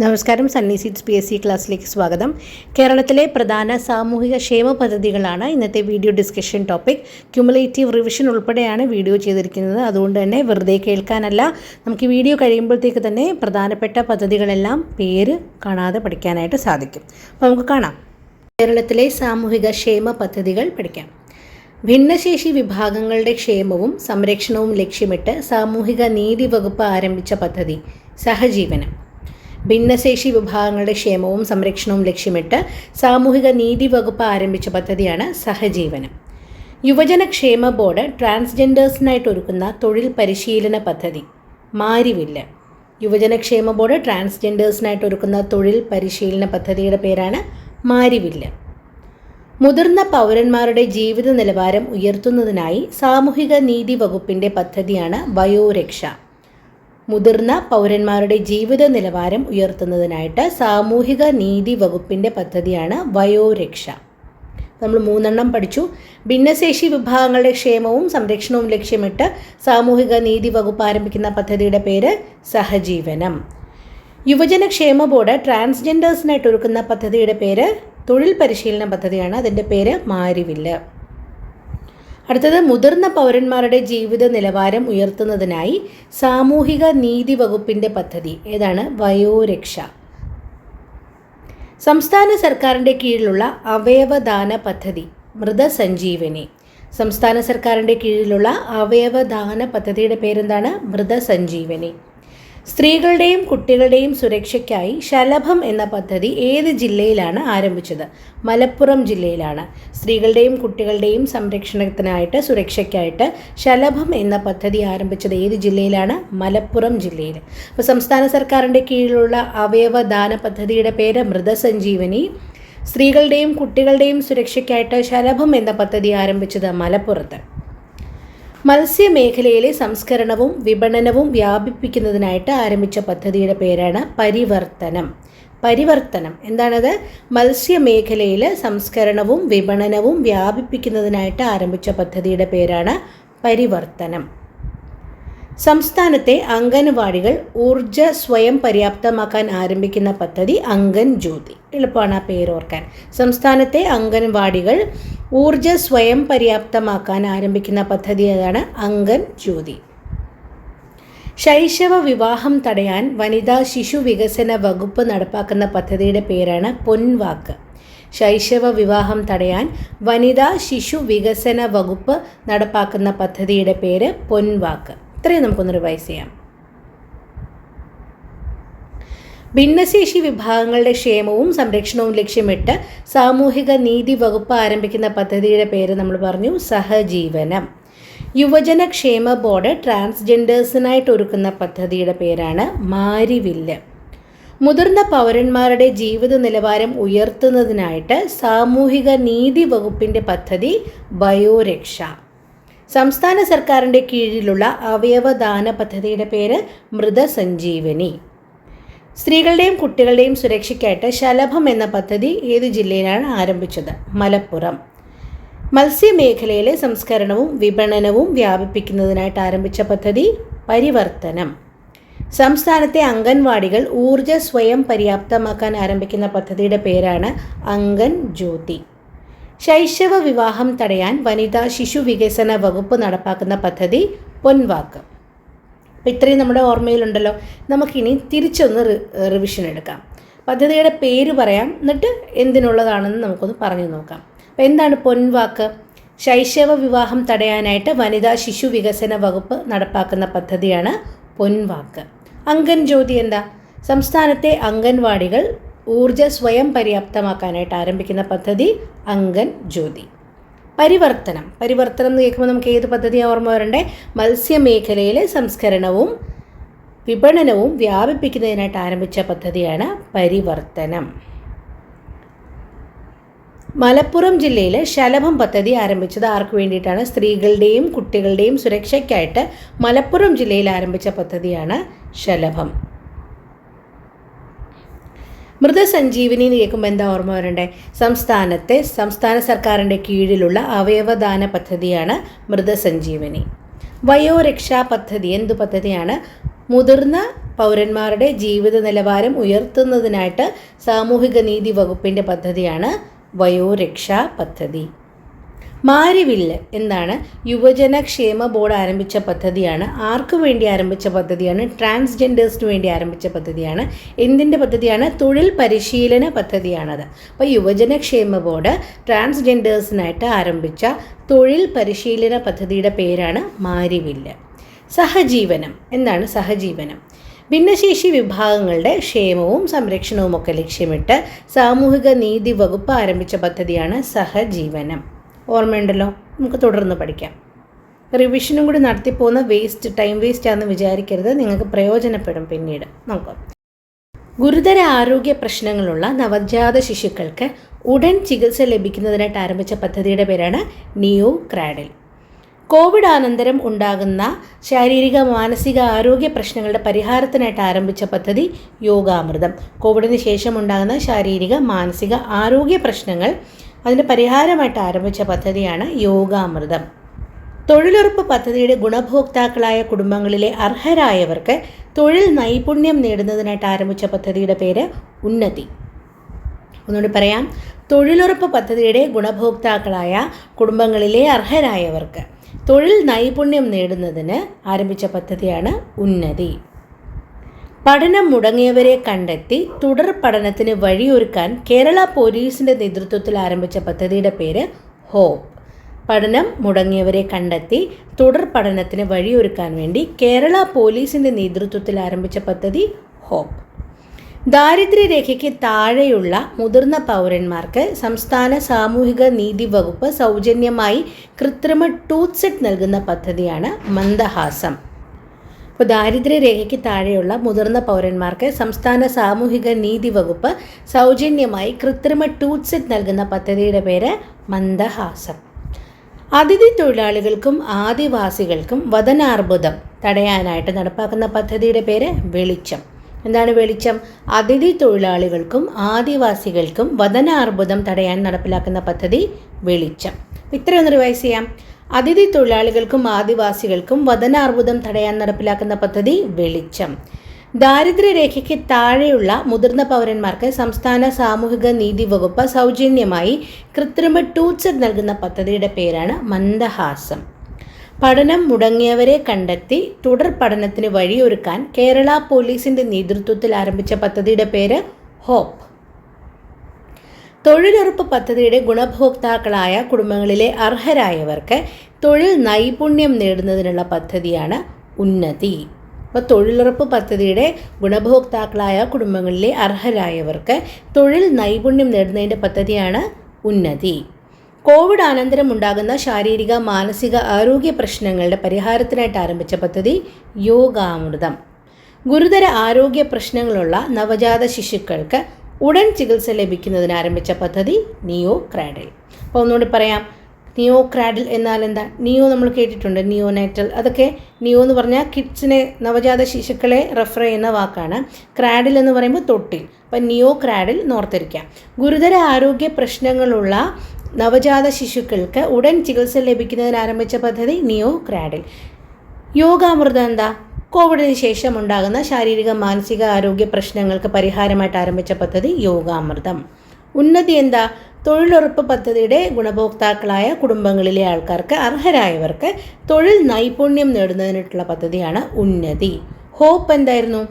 നമസ്കാരം. Sunny seeds PSC ക്ലാസ്സിലേക്ക് സ്വാഗതം. കേരളത്തിലെ പ്രധാന സാമൂഹിക ക്ഷേമ പദ്ധതികളാണ് ഇന്നത്തെ video discussion topic. Cumulative revision ഉൾപ്പെടെയാണ് വീഡിയോ ചെയ്തിരിക്കുന്നത്. അതുകൊണ്ട് തന്നെ വെറുതെ കേൾക്കാനല്ല, നമുക്ക് വീഡിയോ കഴിയുമ്പോഴത്തേക്ക് തന്നെ പ്രധാനപ്പെട്ട പദ്ധതികളെല്ലാം പേര് കാണാതെ പഠിക്കാനായിട്ട് സാധിക്കും. അപ്പോൾ നമുക്ക് കാണാം. കേരളത്തിലെ സാമൂഹിക ക്ഷേമ പദ്ധതികൾ പഠിക്കാം. ഭിന്നശേഷി വിഭാഗങ്ങളുടെ ക്ഷേമവും സംരക്ഷണവും ലക്ഷ്യമിട്ട് സാമൂഹിക നീതി വകുപ്പ് ആരംഭിച്ച പദ്ധതി സഹജീവനം. ഭിന്നശേഷി വിഭാഗങ്ങളുടെ ക്ഷേമവും സംരക്ഷണവും ലക്ഷ്യമിട്ട് സാമൂഹിക നീതി വകുപ്പ് ആരംഭിച്ച പദ്ധതിയാണ് സഹജീവനം. യുവജനക്ഷേമ ബോർഡ് ട്രാൻസ്ജെൻഡേഴ്സിനായിട്ട് ഒരുക്കുന്ന തൊഴിൽ പരിശീലന പദ്ധതി മാരിവില്ല്. യുവജനക്ഷേമ ബോർഡ് ട്രാൻസ്ജെൻഡേഴ്സിനായിട്ട് ഒരുക്കുന്ന തൊഴിൽ പരിശീലന പദ്ധതിയുടെ പേരാണ് മാരിവില്ല്. മുതിർന്ന പൗരന്മാരുടെ ജീവിത നിലവാരം ഉയർത്തുന്നതിനായി സാമൂഹിക നീതി വകുപ്പിൻ്റെ പദ്ധതിയാണ് വയോരക്ഷ. മുതിർന്ന പൗരന്മാരുടെ ജീവിത നിലവാരം ഉയർത്തുന്നതിനായിട്ട് സാമൂഹിക നീതി വകുപ്പിൻ്റെ പദ്ധതിയാണ് വയോരക്ഷ. നമ്മൾ 3 പഠിച്ചു. ഭിന്നശേഷി വിഭാഗങ്ങളുടെ ക്ഷേമവും സംരക്ഷണവും ലക്ഷ്യമിട്ട് സാമൂഹിക നീതി വകുപ്പ് ആരംഭിക്കുന്ന പദ്ധതിയുടെ പേര് സഹജീവനം. യുവജനക്ഷേമ ബോർഡ് ട്രാൻസ്ജെൻഡേഴ്സിനായിട്ട് ഒരുക്കുന്ന പദ്ധതിയുടെ പേര് തൊഴിൽ പരിശീലന പദ്ധതിയാണ്. അതിൻ്റെ പേര് മാരിവില്ല്. അടുത്തത് മുതിർന്ന പൗരന്മാരുടെ ജീവിത നിലവാരം ഉയർത്തുന്നതിനായി സാമൂഹിക നീതി വകുപ്പിൻ്റെ പദ്ധതി ഏതാണ്? വയോരക്ഷ. സംസ്ഥാന സർക്കാരിൻ്റെ കീഴിലുള്ള അവയവദാന പദ്ധതി മൃതസഞ്ജീവനി. സംസ്ഥാന സർക്കാരിൻ്റെ കീഴിലുള്ള അവയവദാന പദ്ധതിയുടെ പേരെന്താണ്? മൃതസഞ്ജീവനി. സ്ത്രീകളുടെയും കുട്ടികളുടെയും സുരക്ഷയ്ക്കായി ശലഭം എന്ന പദ്ധതി ഏത് ജില്ലയിലാണ് ആരംഭിച്ചത്? മലപ്പുറം ജില്ലയിലാണ്. സ്ത്രീകളുടെയും കുട്ടികളുടെയും സംരക്ഷണത്തിനായിട്ട് സുരക്ഷയ്ക്കായിട്ട് ശലഭം എന്ന പദ്ധതി ആരംഭിച്ചത് ഏത് ജില്ലയിലാണ്? മലപ്പുറം ജില്ലയിൽ. അപ്പോൾ സംസ്ഥാന സർക്കാരിൻ്റെ കീഴിലുള്ള അവയവദാന പദ്ധതിയുടെ പേര് മൃതസഞ്ജീവനി. സ്ത്രീകളുടെയും കുട്ടികളുടെയും സുരക്ഷയ്ക്കായിട്ട് ശലഭം എന്ന പദ്ധതി ആരംഭിച്ചത് മലപ്പുറത്ത്. മത്സ്യമേഖലയിലെ സംസ്കരണവും വിപണനവും വ്യാപിപ്പിക്കുന്നതിനായിട്ട് ആരംഭിച്ച പദ്ധതിയുടെ പേരാണ് പരിവർത്തനം. പരിവർത്തനം എന്താണത്? മത്സ്യമേഖലയിൽ സംസ്കരണവും വിപണനവും വ്യാപിപ്പിക്കുന്നതിനായിട്ട് ആരംഭിച്ച പദ്ധതിയുടെ പേരാണ് പരിവർത്തനം. സംസ്ഥാനത്തെ അംഗൻവാടികൾ ഊർജ്ജ സ്വയം പര്യാപ്തമാക്കാൻ ആരംഭിക്കുന്ന പദ്ധതി അംഗൻ ജ്യോതി. എളുപ്പമാണ് ആ പേര് ഓർക്കാൻ. സംസ്ഥാനത്തെ അംഗൻവാടികൾ ഊർജ്ജ സ്വയം പര്യാപ്തമാക്കാൻ ആരംഭിക്കുന്ന പദ്ധതി ഏതാണ്? അംഗൻ ജ്യോതി. ശൈശവ വിവാഹം തടയാൻ വനിതാ ശിശു വികസന വകുപ്പ് നടപ്പാക്കുന്ന പദ്ധതിയുടെ പേരാണ് പൊൻവാക്ക്. ശൈശവ വിവാഹം തടയാൻ വനിതാ ശിശു വികസന വകുപ്പ് നടപ്പാക്കുന്ന പദ്ധതിയുടെ പേര് പൊൻവാക്ക്. ഇത്രയും നമുക്കൊന്ന് റിവൈസ് ചെയ്യാം. ഭിന്നശേഷി വിഭാഗങ്ങളുടെ ക്ഷേമവും സംരക്ഷണവും ലക്ഷ്യമിട്ട് സാമൂഹിക നീതി വകുപ്പ് ആരംഭിക്കുന്ന പദ്ധതിയുടെ പേര് നമ്മൾ പറഞ്ഞു സഹജീവനം. യുവജനക്ഷേമ ബോർഡ് ട്രാൻസ്ജെൻഡേഴ്സിനായിട്ട് ഒരുക്കുന്ന പദ്ധതിയുടെ പേരാണ് മാരിവില്ല്. മുതിർന്ന പൗരന്മാരുടെ ജീവിത നിലവാരം ഉയർത്തുന്നതിനായിട്ട് സാമൂഹിക നീതി വകുപ്പിൻ്റെ പദ്ധതി വയോരക്ഷ. സംസ്ഥാന സർക്കാരിൻ്റെ കീഴിലുള്ള അവയവദാന പദ്ധതിയുടെ പേര് മൃതസഞ്ജീവനി. സ്ത്രീകളുടെയും കുട്ടികളുടെയും സുരക്ഷയ്ക്കായിട്ട് ശലഭം എന്ന പദ്ധതി ഏത് ജില്ലയിലാണ് ആരംഭിച്ചത്? മലപ്പുറം. മത്സ്യമേഖലയിലെ സംസ്കരണവും വിപണനവും വ്യാപിപ്പിക്കുന്നതിനായിട്ട് ആരംഭിച്ച പദ്ധതി പരിവർത്തനം. സംസ്ഥാനത്തെ അംഗൻവാടികൾ ഊർജ്ജ സ്വയം പര്യാപ്തമാക്കാൻ ആരംഭിക്കുന്ന പദ്ധതിയുടെ പേരാണ് അംഗൻ ജ്യോതി. ശൈശവ വിവാഹം തടയാൻ വനിതാ ശിശു വികസന വകുപ്പ് നടപ്പാക്കുന്ന പദ്ധതി പൊൻവാക്ക്. അപ്പോൾ ഇത്രയും നമ്മുടെ ഓർമ്മയിലുണ്ടല്ലോ. നമുക്കിനി തിരിച്ചൊന്ന് റിവിഷൻ എടുക്കാം. പദ്ധതിയുടെ പേര് പറയാം, എന്നിട്ട് എന്തിനുള്ളതാണെന്ന് നമുക്കൊന്ന് പറഞ്ഞു നോക്കാം. അപ്പോൾ എന്താണ് പൊൻവാക്ക്? ശൈശവ വിവാഹം തടയാനായിട്ട് വനിതാ ശിശു വികസന വകുപ്പ് നടപ്പാക്കുന്ന പദ്ധതിയാണ് പൊൻവാക്ക്. അംഗൻ ജ്യോതി എന്താ? സംസ്ഥാനത്തെ അംഗൻവാടികൾ ഊർജ്ജ സ്വയം പര്യാപ്തമാക്കാനായിട്ട് ആരംഭിക്കുന്ന പദ്ധതി അംഗൻ ജ്യോതി. പരിവർത്തനം. പരിവർത്തനം എന്ന് കേൾക്കുമ്പോൾ നമുക്ക് ഏത് പദ്ധതിയാണ് ഓർമ്മ വരണ്ടേ? മത്സ്യമേഖലയിലെ സംസ്കരണവും വിപണനവും വ്യാപിപ്പിക്കുന്നതിനായിട്ട് ആരംഭിച്ച പദ്ധതിയാണ് പരിവർത്തനം. മലപ്പുറം ജില്ലയിൽ ശലഭം പദ്ധതി ആരംഭിച്ചത് ആർക്ക് വേണ്ടിയിട്ടാണ്? സ്ത്രീകളുടെയും കുട്ടികളുടെയും സുരക്ഷയ്ക്കായിട്ട് മലപ്പുറം ജില്ലയിൽ ആരംഭിച്ച പദ്ധതിയാണ് ശലഭം. മൃതസഞ്ജീവനി എന്ന് കേൾക്കുമ്പോൾ എന്താ ഓർമ്മ വരണ്ടേ? സംസ്ഥാന സർക്കാരിൻ്റെ കീഴിലുള്ള അവയവദാന പദ്ധതിയാണ് മൃതസഞ്ജീവനി. വയോരക്ഷാ പദ്ധതി എന്തു പദ്ധതിയാണ്? മുതിർന്ന പൗരന്മാരുടെ ജീവിത നിലവാരം ഉയർത്തുന്നതിനായിട്ട് സാമൂഹിക നീതി വകുപ്പിൻ്റെ പദ്ധതിയാണ് വയോരക്ഷാ പദ്ധതി. മാരിവില്ല് എന്താണ്? യുവജന ക്ഷേമ ബോർഡ് ആരംഭിച്ച പദ്ധതിയാണ്. ആർക്കു വേണ്ടി ആരംഭിച്ച പദ്ധതിയാണ്? ട്രാൻസ്ജെൻഡേഴ്സിന് വേണ്ടി ആരംഭിച്ച പദ്ധതിയാണ്. എന്തിൻ്റെ പദ്ധതിയാണ്? തൊഴിൽ പരിശീലന പദ്ധതിയാണത്. അപ്പോൾ യുവജന ക്ഷേമ ബോർഡ് ട്രാൻസ്ജെൻഡേഴ്സിനായിട്ട് ആരംഭിച്ച തൊഴിൽ പരിശീലന പദ്ധതിയുടെ പേരാണ് മാരിവില്ല്. സഹജീവനം എന്താണ്? സഹജീവനം ഭിന്നശേഷി വിഭാഗങ്ങളുടെ ക്ഷേമവും സംരക്ഷണവും ഒക്കെ ലക്ഷ്യമിട്ട് സാമൂഹിക നീതി വകുപ്പ് ആരംഭിച്ച പദ്ധതിയാണ് സഹജീവനം. ഓർമ്മയുണ്ടല്ലോ? നമുക്ക് തുടർന്ന് പഠിക്കാം. റിവിഷനും കൂടി നടത്തിപ്പോകുന്ന ടൈം വേസ്റ്റ് ആണെന്ന് വിചാരിക്കരുത്. നിങ്ങൾക്ക് പ്രയോജനപ്പെടും പിന്നീട്. നോക്കാം. ഗുരുതര ആരോഗ്യ പ്രശ്നങ്ങളുള്ള നവജാത ശിശുക്കൾക്ക് ഉടൻ ചികിത്സ ലഭിക്കുന്നതിനായിട്ട് ആരംഭിച്ച പദ്ധതിയുടെ പേരാണ് നിയോ ക്രാഡിൽ. കോവിഡ് അനന്തരം ഉണ്ടാകുന്ന ശാരീരിക മാനസിക ആരോഗ്യ പ്രശ്നങ്ങളുടെ പരിഹാരത്തിനായിട്ട് ആരംഭിച്ച പദ്ധതി യോഗാമൃതം. കോവിഡിന് ശേഷം ഉണ്ടാകുന്ന ശാരീരിക മാനസിക ആരോഗ്യ പ്രശ്നങ്ങൾ അതിൻ്റെ പരിഹാരമായിട്ട് ആരംഭിച്ച പദ്ധതിയാണ് യോഗാമൃതം. തൊഴിലുറപ്പ് പദ്ധതിയുടെ ഗുണഭോക്താക്കളായ കുടുംബങ്ങളിലെ അർഹരായവർക്ക് തൊഴിൽ നൈപുണ്യം നേടുന്നതിനായിട്ട് ആരംഭിച്ച പദ്ധതിയുടെ പേര് ഉന്നതി. ഒന്നുകൂടി പറയാം. തൊഴിലുറപ്പ് പദ്ധതിയുടെ ഗുണഭോക്താക്കളായ കുടുംബങ്ങളിലെ അർഹരായവർക്ക് തൊഴിൽ നൈപുണ്യം നേടുന്നതിന് ആരംഭിച്ച പദ്ധതിയാണ് ഉന്നതി. പഠനം മുടങ്ങിയവരെ കണ്ടെത്തി തുടർ പഠനത്തിന് വഴിയൊരുക്കാൻ കേരള പോലീസിൻ്റെ നേതൃത്വത്തിൽ ആരംഭിച്ച പദ്ധതിയുടെ പേര് ഹോപ്പ്. പഠനം മുടങ്ങിയവരെ കണ്ടെത്തി തുടർ പഠനത്തിന് വഴിയൊരുക്കാൻ വേണ്ടി കേരള പോലീസിൻ്റെ നേതൃത്വത്തിൽ ആരംഭിച്ച പദ്ധതി ഹോപ്പ്. ദാരിദ്ര്യരേഖയ്ക്ക് താഴെയുള്ള മുതിർന്ന പൗരന്മാർക്ക് സംസ്ഥാന സാമൂഹിക നീതി വകുപ്പ് സൗജന്യമായി കൃത്രിമ ടൂത്ത് സെറ്റ് നൽകുന്ന പദ്ധതിയാണ് മന്ദഹാസം. അപ്പോൾ ദാരിദ്ര്യരേഖയ്ക്ക് താഴെയുള്ള മുതിർന്ന പൗരന്മാർക്ക് സംസ്ഥാന സാമൂഹിക നീതി വകുപ്പ് സൗജന്യമായി കൃത്രിമ ടൂത്ത് സെറ്റ് നൽകുന്ന പദ്ധതിയുടെ പേര് മന്ദഹാസം. അതിഥി തൊഴിലാളികൾക്കും ആദിവാസികൾക്കും വദനാർബുദം തടയാനായിട്ട് നടപ്പാക്കുന്ന പദ്ധതിയുടെ പേര് വെളിച്ചം. എന്താണ് വെളിച്ചം? അതിഥി തൊഴിലാളികൾക്കും ആദിവാസികൾക്കും വദനാർബുദം തടയാൻ നടപ്പിലാക്കുന്ന പദ്ധതി വെളിച്ചം. ഇത്രയൊന്ന് റിവൈസ് ചെയ്യാം. അതിഥി തൊഴിലാളികൾക്കും ആദിവാസികൾക്കും വദനാർബുദം തടയാൻ നടപ്പിലാക്കുന്ന പദ്ധതി വെളിച്ചം. ദാരിദ്ര്യരേഖയ്ക്ക് താഴെയുള്ള മുതിർന്ന പൗരന്മാർക്ക് സംസ്ഥാന സാമൂഹിക നീതി വകുപ്പ് സൗജന്യമായി കൃത്രിമ ടൂത്ത് സെറ്റ് നൽകുന്ന പദ്ധതിയുടെ പേരാണ് മന്ദഹാസം. പഠനം മുടങ്ങിയവരെ കണ്ടെത്തി തുടർ പഠനത്തിന് വഴിയൊരുക്കാൻ കേരള പോലീസിൻ്റെ നേതൃത്വത്തിൽ ആരംഭിച്ച പദ്ധതിയുടെ പേര് ഹോപ്പ്. തൊഴിലുറപ്പ് പദ്ധതിയുടെ ഗുണഭോക്താക്കളായ കുടുംബങ്ങളിലെ അർഹരായവർക്ക് തൊഴിൽ നൈപുണ്യം നേടുന്നതിനുള്ള പദ്ധതിയാണ് ഉന്നതി. അപ്പോൾ തൊഴിലുറപ്പ് പദ്ധതിയുടെ ഗുണഭോക്താക്കളായ കുടുംബങ്ങളിലെ അർഹരായവർക്ക് തൊഴിൽ നൈപുണ്യം നേടുന്നതിൻ്റെ പദ്ധതിയാണ് ഉന്നതി. കോവിഡ് അനന്തരം ഉണ്ടാകുന്ന ശാരീരിക മാനസിക ആരോഗ്യ പ്രശ്നങ്ങളുടെ പരിഹാരത്തിനായിട്ട് ആരംഭിച്ച പദ്ധതി യോഗാമൃതം. ഗുരുതര ആരോഗ്യ പ്രശ്നങ്ങളുള്ള നവജാത ശിശുക്കൾക്ക് ഉടൻ ചികിത്സ ലഭിക്കുന്നതിന് ആരംഭിച്ച പദ്ധതി നിയോ ക്രാഡിൽ. അപ്പോൾ ഒന്നുകൂടി പറയാം. നിയോ ക്രാഡിൽ എന്നാൽ എന്താ? നിയോ നമ്മൾ കേട്ടിട്ടുണ്ട്, നിയോനേറ്റൽ. അതൊക്കെ നിയോ എന്ന് പറഞ്ഞാൽ കിഡ്സിനെ, നവജാത ശിശുക്കളെ റെഫർ ചെയ്യുന്ന വാക്കാണ്. ക്രാഡിൽ എന്ന് പറയുമ്പോൾ തൊട്ടിൽ. അപ്പം നിയോ ക്രാഡിൽ നോർത്തിരിക്കാം. ഗുരുതര ആരോഗ്യ പ്രശ്നങ്ങളുള്ള നവജാത ശിശുക്കൾക്ക് ഉടൻ ചികിത്സ ലഭിക്കുന്നതിന് ആരംഭിച്ച പദ്ധതി നിയോ ക്രാഡിൽ. യോഗാമൃതം എന്താ? കോവിഡിന് ശേഷം ഉണ്ടാകുന്ന ശാരീരിക മാനസിക ആരോഗ്യ പ്രശ്നങ്ങൾക്ക് പരിഹാരമായിട്ട് ആരംഭിച്ച പദ്ധതി യോഗാമൃതം. ഉന്നതി എന്താ? തൊഴിലുറപ്പ് പദ്ധതിയുടെ ഗുണഭോക്താക്കളായ കുടുംബങ്ങളിലെ ആൾക്കാർക്ക് അർഹരായവർക്ക് തൊഴിൽ നൈപുണ്യം നേടുന്നതിനായിട്ടുള്ള പദ്ധതിയാണ് ഉന്നതി. ഹോപ്പ് എന്തായിരുന്നു?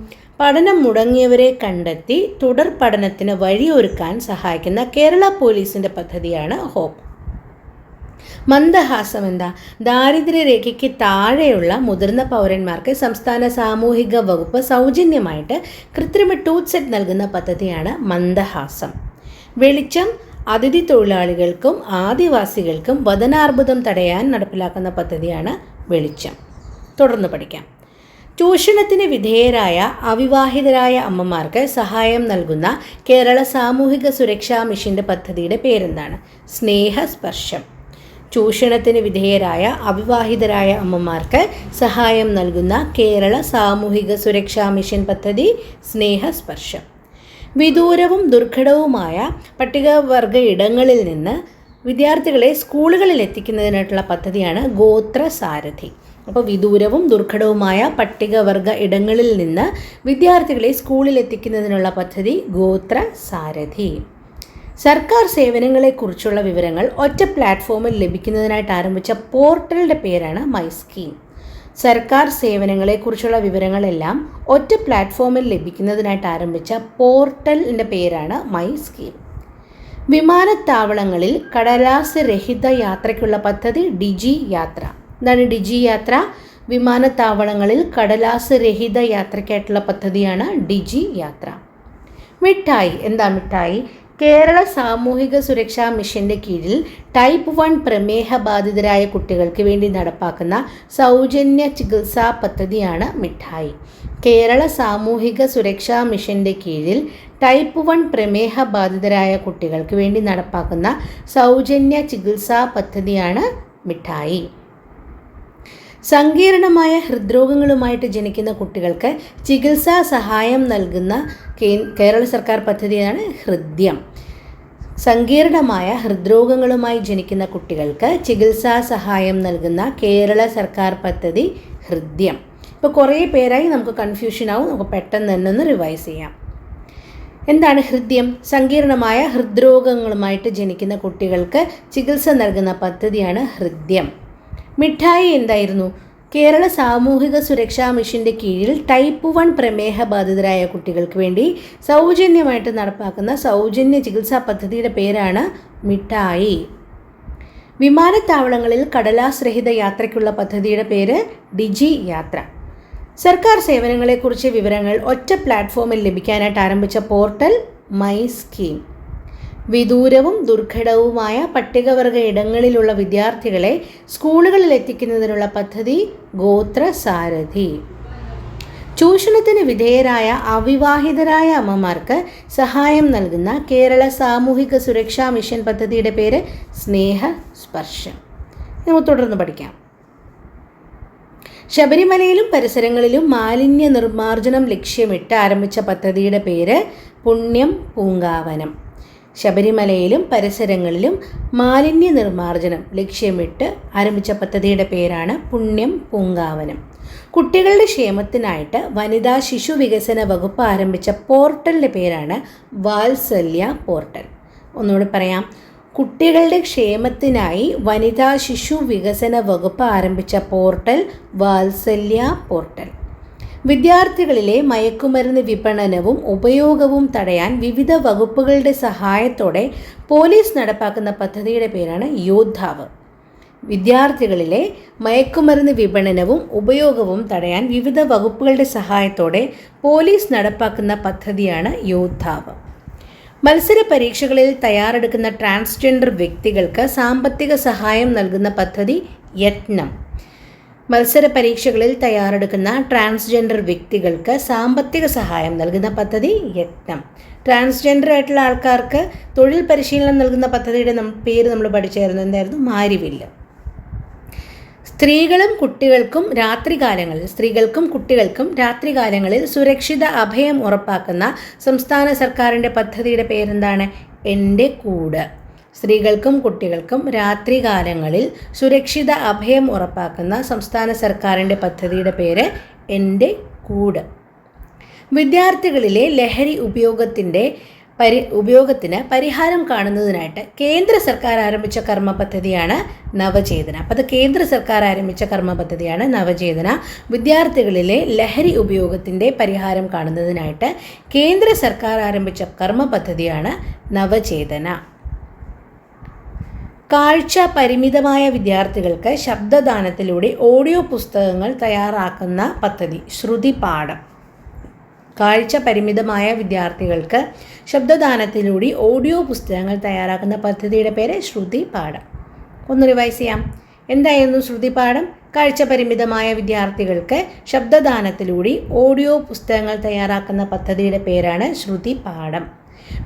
പഠനം മുടങ്ങിയവരെ കണ്ടെത്തി തുടർ പഠനത്തിന് വഴിയൊരുക്കാൻ സഹായിക്കുന്ന കേരള പോലീസിൻ്റെ പദ്ധതിയാണ് ഹോപ്പ്. മന്ദഹാസം എന്താ? ദാരിദ്ര്യരേഖയ്ക്ക് താഴെയുള്ള മുതിർന്ന പൗരന്മാർക്ക് സംസ്ഥാന സാമൂഹിക വകുപ്പ് സൗജന്യമായിട്ട് കൃത്രിമ ടൂത്ത് സെറ്റ് നൽകുന്ന പദ്ധതിയാണ് മന്ദഹാസം. വെളിച്ചം അതിഥി തൊഴിലാളികൾക്കും ആദിവാസികൾക്കും വദനാർബുദം തടയാൻ നടപ്പിലാക്കുന്ന പദ്ധതിയാണ് വെളിച്ചം. തുടർന്ന് പഠിക്കാം. ചൂഷണത്തിന് വിധേയരായ അവിവാഹിതരായ അമ്മമാർക്ക് സഹായം നൽകുന്ന കേരള സാമൂഹിക സുരക്ഷാ മിഷൻ്റെ പദ്ധതിയുടെ പേരെന്താണ്? സ്നേഹസ്പർശം. ചൂഷണത്തിന് വിധേയരായ അവിവാഹിതരായ അമ്മമാർക്ക് സഹായം നൽകുന്ന കേരള സാമൂഹിക സുരക്ഷാ മിഷൻ പദ്ധതി സ്നേഹസ്പർശം. വിദൂരവും ദുർഘടവുമായ പട്ടികവർഗ ഇടങ്ങളിൽ നിന്ന് വിദ്യാർത്ഥികളെ സ്കൂളുകളിൽ എത്തിക്കുന്നതിനായിട്ടുള്ള പദ്ധതിയാണ് ഗോത്രസാരഥി. അപ്പോൾ വിദൂരവും ദുർഘടവുമായ പട്ടികവർഗ ഇടങ്ങളിൽ നിന്ന് വിദ്യാർത്ഥികളെ സ്കൂളിൽ എത്തിക്കുന്നതിനുള്ള പദ്ധതി ഗോത്ര സാരഥി. സർക്കാർ സേവനങ്ങളെക്കുറിച്ചുള്ള വിവരങ്ങൾ ഒറ്റ പ്ലാറ്റ്ഫോമിൽ ലഭിക്കുന്നതിനായിട്ട് ആരംഭിച്ച പോർട്ടലിൻ്റെ പേരാണ് മൈ സ്കീം. സർക്കാർ സേവനങ്ങളെക്കുറിച്ചുള്ള വിവരങ്ങളെല്ലാം ഒറ്റ പ്ലാറ്റ്ഫോമിൽ ലഭിക്കുന്നതിനായിട്ട് ആരംഭിച്ച പോർട്ടലിൻ്റെ പേരാണ് മൈ സ്കീം. വിമാനത്താവളങ്ങളിൽ കടലാസ് രഹിത യാത്രയ്ക്കുള്ള പദ്ധതി ഡിജി യാത്ര. എന്താണ് ഡിജി യാത്ര? വിമാനത്താവളങ്ങളിൽ കടലാസ് രഹിത യാത്രയ്ക്കായിട്ടുള്ള പദ്ധതിയാണ് ഡിജി യാത്ര. മിഠായി. എന്താ മിഠായി? കേരള സാമൂഹിക സുരക്ഷാ മിഷൻ്റെ കീഴിൽ ടൈപ്പ് 1 പ്രമേഹ ബാധിതരായ കുട്ടികൾക്ക് വേണ്ടി നടപ്പാക്കുന്ന സൗജന്യ ചികിത്സാ പദ്ധതിയാണ് മിഠായി. കേരള സാമൂഹിക സുരക്ഷാ മിഷൻ്റെ കീഴിൽ ടൈപ്പ് 1 പ്രമേഹ ബാധിതരായ കുട്ടികൾക്ക് വേണ്ടി നടപ്പാക്കുന്ന സൗജന്യ ചികിത്സാ പദ്ധതിയാണ് മിഠായി. സങ്കീർണമായ ഹൃദ്രോഗങ്ങളുമായിട്ട് ജനിക്കുന്ന കുട്ടികൾക്ക് ചികിത്സാ സഹായം നൽകുന്ന കേരള സർക്കാർ പദ്ധതിയാണ് ഹൃദ്യം. സങ്കീർണമായ ഹൃദ്രോഗങ്ങളുമായി ജനിക്കുന്ന കുട്ടികൾക്ക് ചികിത്സാ സഹായം നൽകുന്ന കേരള സർക്കാർ പദ്ധതി ഹൃദ്യം. ഇപ്പോൾ കുറേ പേരായി നമുക്ക് കൺഫ്യൂഷൻ ആവും. നമുക്ക് പെട്ടെന്ന് തന്നെ ഒന്ന് റിവൈസ് ചെയ്യാം. എന്താണ് ഹൃദ്യം? സങ്കീർണമായ ഹൃദ്രോഗങ്ങളുമായിട്ട് ജനിക്കുന്ന കുട്ടികൾക്ക് ചികിത്സ നൽകുന്ന പദ്ധതിയാണ് ഹൃദ്യം. മിഠായി എന്തായിരുന്നു? കേരള സാമൂഹിക സുരക്ഷാ മിഷൻ്റെ കീഴിൽ ടൈപ്പ് 1 പ്രമേഹ ബാധിതരായ കുട്ടികൾക്ക് വേണ്ടി സൗജന്യമായിട്ട് നടപ്പാക്കുന്ന സൗജന്യ ചികിത്സാ പദ്ധതിയുടെ പേരാണ് മിഠായി. വിമാനത്താവളങ്ങളിൽ കടലാസ് രഹിത യാത്രയ്ക്കുള്ള പദ്ധതിയുടെ പേര് ഡിജി യാത്ര. സർക്കാർ സേവനങ്ങളെക്കുറിച്ച് വിവരങ്ങൾ ഒറ്റ പ്ലാറ്റ്ഫോമിൽ ലഭിക്കാനായിട്ട് ആരംഭിച്ച പോർട്ടൽ മൈ സ്കീം. വിദൂരവും ദുർഘടവുമായ പട്ടികവർഗ ഇടങ്ങളിലുള്ള വിദ്യാർത്ഥികളെ സ്കൂളുകളിൽ എത്തിക്കുന്നതിനുള്ള പദ്ധതി ഗോത്ര സാരഥി. ചൂഷണത്തിന് വിധേയരായ അവിവാഹിതരായ അമ്മമാർക്ക് സഹായം നൽകുന്ന കേരള സാമൂഹിക സുരക്ഷാ മിഷൻ പദ്ധതിയുടെ പേര് സ്നേഹ സ്പർശം. നമുക്ക് തുടർന്ന് പഠിക്കാം. ശബരിമലയിലും പരിസരങ്ങളിലും മാലിന്യ നിർമ്മാർജ്ജനം ലക്ഷ്യമിട്ട് ആരംഭിച്ച പദ്ധതിയുടെ പേര് പുണ്യം പൂങ്കാവനം. ശബരിമലയിലും പരിസരങ്ങളിലും മാലിന്യ നിർമ്മാർജ്ജനം ലക്ഷ്യമിട്ട് ആരംഭിച്ച പദ്ധതിയുടെ പേരാണ് പുണ്യം പൂങ്കാവനം. കുട്ടികളുടെ ക്ഷേമത്തിനായിട്ട് വനിതാ ശിശു വികസന വകുപ്പ് ആരംഭിച്ച പോർട്ടലിൻ്റെ പേരാണ് വാത്സല്യ പോർട്ടൽ. ഒന്നുകൂടി പറയാം. കുട്ടികളുടെ ക്ഷേമത്തിനായി വനിതാ ശിശു വികസന വകുപ്പ് ആരംഭിച്ച പോർട്ടൽ വാത്സല്യ പോർട്ടൽ. വിദ്യാർത്ഥികളിലെ മയക്കുമരുന്ന് വിപണനവും ഉപയോഗവും തടയാൻ വിവിധ വകുപ്പുകളുടെ സഹായത്തോടെ പോലീസ് നടപ്പാക്കുന്ന പദ്ധതിയുടെ പേരാണ് യോദ്ധാവ്. വിദ്യാർത്ഥികളിലെ മയക്കുമരുന്ന് വിപണനവും ഉപയോഗവും തടയാൻ വിവിധ വകുപ്പുകളുടെ സഹായത്തോടെ പോലീസ് നടപ്പാക്കുന്ന പദ്ധതിയാണ് യോദ്ധാവ്. മത്സര പരീക്ഷകളിൽ തയ്യാറെടുക്കുന്ന ട്രാൻസ്ജെൻഡർ വ്യക്തികൾക്ക് സാമ്പത്തിക സഹായം നൽകുന്ന പദ്ധതി യത്നം. മത്സര പരീക്ഷകളിൽ തയ്യാറെടുക്കുന്ന ട്രാൻസ്ജെൻഡർ വ്യക്തികൾക്ക് സാമ്പത്തിക സഹായം നൽകുന്ന പദ്ധതി യത്നം. ട്രാൻസ്ജെൻഡർ ആയിട്ടുള്ള ആൾക്കാർക്ക് തൊഴിൽ പരിശീലനം നൽകുന്ന പദ്ധതിയുടെ പേര് നമ്മൾ പഠിച്ചായിരുന്നു. എന്തായിരുന്നു? മാരിവില്ല്. സ്ത്രീകൾക്കും കുട്ടികൾക്കും രാത്രികാലങ്ങളിൽ സുരക്ഷിത അഭയം ഉറപ്പാക്കുന്ന സംസ്ഥാന സർക്കാരിൻ്റെ പദ്ധതിയുടെ പേരെന്താണ്? എൻ്റെ കൂട്. സ്ത്രീകൾക്കും കുട്ടികൾക്കും രാത്രികാലങ്ങളിൽ സുരക്ഷിത അഭയം ഉറപ്പാക്കുന്ന സംസ്ഥാന സർക്കാരിൻ്റെ പദ്ധതിയുടെ പേര് എൻ്റെ കൂട്. വിദ്യാർത്ഥികളിലെ ലഹരി ഉപയോഗത്തിന് പരിഹാരം കാണുന്നതിനായിട്ട് കേന്ദ്ര സർക്കാർ ആരംഭിച്ച കർമ്മ പദ്ധതിയാണ് നവചേതന. അപ്പോൾ അത് കേന്ദ്ര സർക്കാർ ആരംഭിച്ച കർമ്മ പദ്ധതിയാണ് നവചേതന. വിദ്യാർത്ഥികളിലെ ലഹരി ഉപയോഗത്തിൻ്റെ പരിഹാരം കാണുന്നതിനായിട്ട് കേന്ദ്ര സർക്കാർ ആരംഭിച്ച കർമ്മ പദ്ധതിയാണ് നവചേതന. കാഴ്ച പരിമിതമായ വിദ്യാർത്ഥികൾക്ക് ശബ്ദദാനത്തിലൂടെ ഓഡിയോ പുസ്തകങ്ങൾ തയ്യാറാക്കുന്ന പദ്ധതി ശ്രുതിപാഠം. കാഴ്ച പരിമിതമായ വിദ്യാർത്ഥികൾക്ക് ശബ്ദദാനത്തിലൂടെ ഓഡിയോ പുസ്തകങ്ങൾ തയ്യാറാക്കുന്ന പദ്ധതിയുടെ പേര് ശ്രുതിപാഠം. ഒന്ന് റിവൈസ് ചെയ്യാം. എന്തായിരുന്നു ശ്രുതിപാഠം? കാഴ്ച പരിമിതമായ വിദ്യാർത്ഥികൾക്ക് ശബ്ദദാനത്തിലൂടെ ഓഡിയോ പുസ്തകങ്ങൾ തയ്യാറാക്കുന്ന പദ്ധതിയുടെ പേരാണ് ശ്രുതിപാഠം.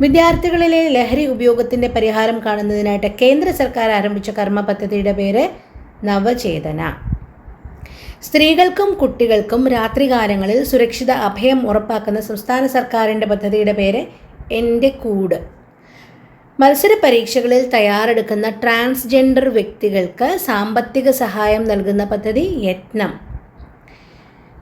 വിദ്യാർത്ഥികളിലെ ലഹരി ഉപയോഗത്തിൻ്റെ പരിഹാരം കാണുന്നതിനായിട്ട് കേന്ദ്ര സർക്കാർ ആരംഭിച്ച കർമ്മ പദ്ധതിയുടെ പേര് നവചേതന. സ്ത്രീകൾക്കും കുട്ടികൾക്കും രാത്രികാലങ്ങളിൽ സുരക്ഷിത അഭയം ഉറപ്പാക്കുന്ന സംസ്ഥാന സർക്കാരിൻ്റെ പദ്ധതിയുടെ പേര് എൻ്റെ കൂട്. മത്സര പരീക്ഷകളിൽ തയ്യാറെടുക്കുന്ന ട്രാൻസ്ജെൻഡർ വ്യക്തികൾക്ക് സാമ്പത്തിക സഹായം നൽകുന്ന പദ്ധതി യത്നം.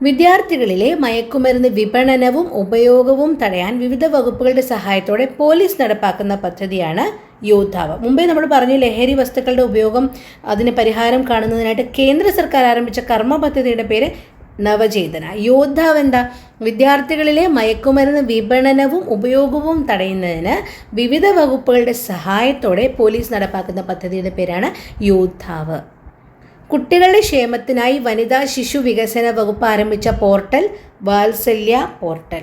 വിദ്യാർത്ഥികളിലെ മയക്കുമരുന്ന് വിപണനവും ഉപയോഗവും തടയാൻ വിവിധ വകുപ്പുകളുടെ സഹായത്തോടെ പോലീസ് നടപ്പാക്കുന്ന പദ്ധതിയാണ് യോദ്ധാവ്. മുമ്പേ നമ്മൾ പറഞ്ഞു, ലഹരി വസ്തുക്കളുടെ ഉപയോഗം അതിന് പരിഹാരം കാണുന്നതിനായിട്ട് കേന്ദ്ര സർക്കാർ ആരംഭിച്ച കർമ്മ പദ്ധതിയുടെ പേര് നവചേതന. യോദ്ധാവ് എന്താ? വിദ്യാർത്ഥികളിലെ മയക്കുമരുന്ന് വിപണനവും ഉപയോഗവും തടയുന്നതിന് വിവിധ വകുപ്പുകളുടെ സഹായത്തോടെ പോലീസ് നടപ്പാക്കുന്ന പദ്ധതിയുടെ പേരാണ് യോദ്ധാവ്. കുട്ടികളുടെ ക്ഷേമത്തിനായി വനിതാ ശിശു വികസന വകുപ്പ് ആരംഭിച്ച പോർട്ടൽ വാത്സല്യ പോർട്ടൽ.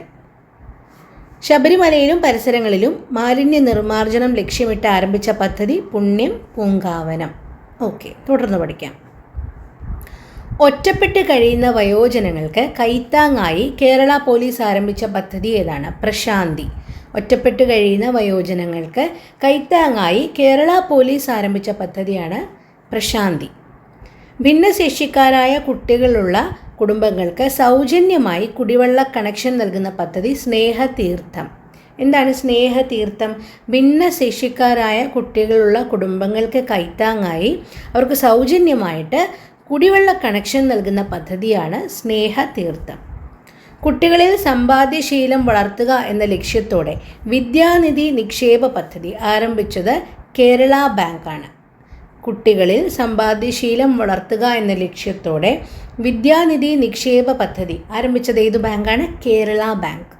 ശബരിമലയിലും പരിസരങ്ങളിലും മാലിന്യ നിർമ്മാർജ്ജനം ലക്ഷ്യമിട്ട് ആരംഭിച്ച പദ്ധതി പുണ്യം പൂങ്കാവനം. ഓക്കെ, തുടർന്ന് പഠിക്കാം. ഒറ്റപ്പെട്ട് കഴിയുന്ന വയോജനങ്ങൾക്ക് കൈത്താങ്ങായി കേരള പോലീസ് ആരംഭിച്ച പദ്ധതി ഏതാണ്? പ്രശാന്തി. ഒറ്റപ്പെട്ട് കഴിയുന്ന വയോജനങ്ങൾക്ക് കൈത്താങ്ങായി കേരള പോലീസ് ആരംഭിച്ച പദ്ധതിയാണ് പ്രശാന്തി. ഭിന്നശേഷിക്കാരായ കുട്ടികളുള്ള കുടുംബങ്ങൾക്ക് സൗജന്യമായി കുടിവെള്ള കണക്ഷൻ നൽകുന്ന പദ്ധതി സ്നേഹതീർത്ഥം. എന്താണ് സ്നേഹതീർത്ഥം? ഭിന്നശേഷിക്കാരായ കുട്ടികളുള്ള കുടുംബങ്ങൾക്ക് കൈത്താങ്ങായി അവർക്ക് സൗജന്യമായിട്ട് കുടിവെള്ള കണക്ഷൻ നൽകുന്ന പദ്ധതിയാണ് സ്നേഹതീർത്ഥം. കുട്ടികളിൽ സമ്പാദ്യശീലം വളർത്തുക എന്ന ലക്ഷ്യത്തോടെ വിദ്യാനിധി നിക്ഷേപ പദ്ധതി ആരംഭിച്ചത് കേരള ബാങ്കാണ്. കുട്ടികളിൽ സമ്പാദ്യശീലം വളർത്തുക എന്ന ലക്ഷ്യത്തോടെ വിദ്യാനിധി നിക്ഷേപ പദ്ധതി ആരംഭിച്ചത് ഏതു ബാങ്കാണ്? കേരള ബാങ്ക്.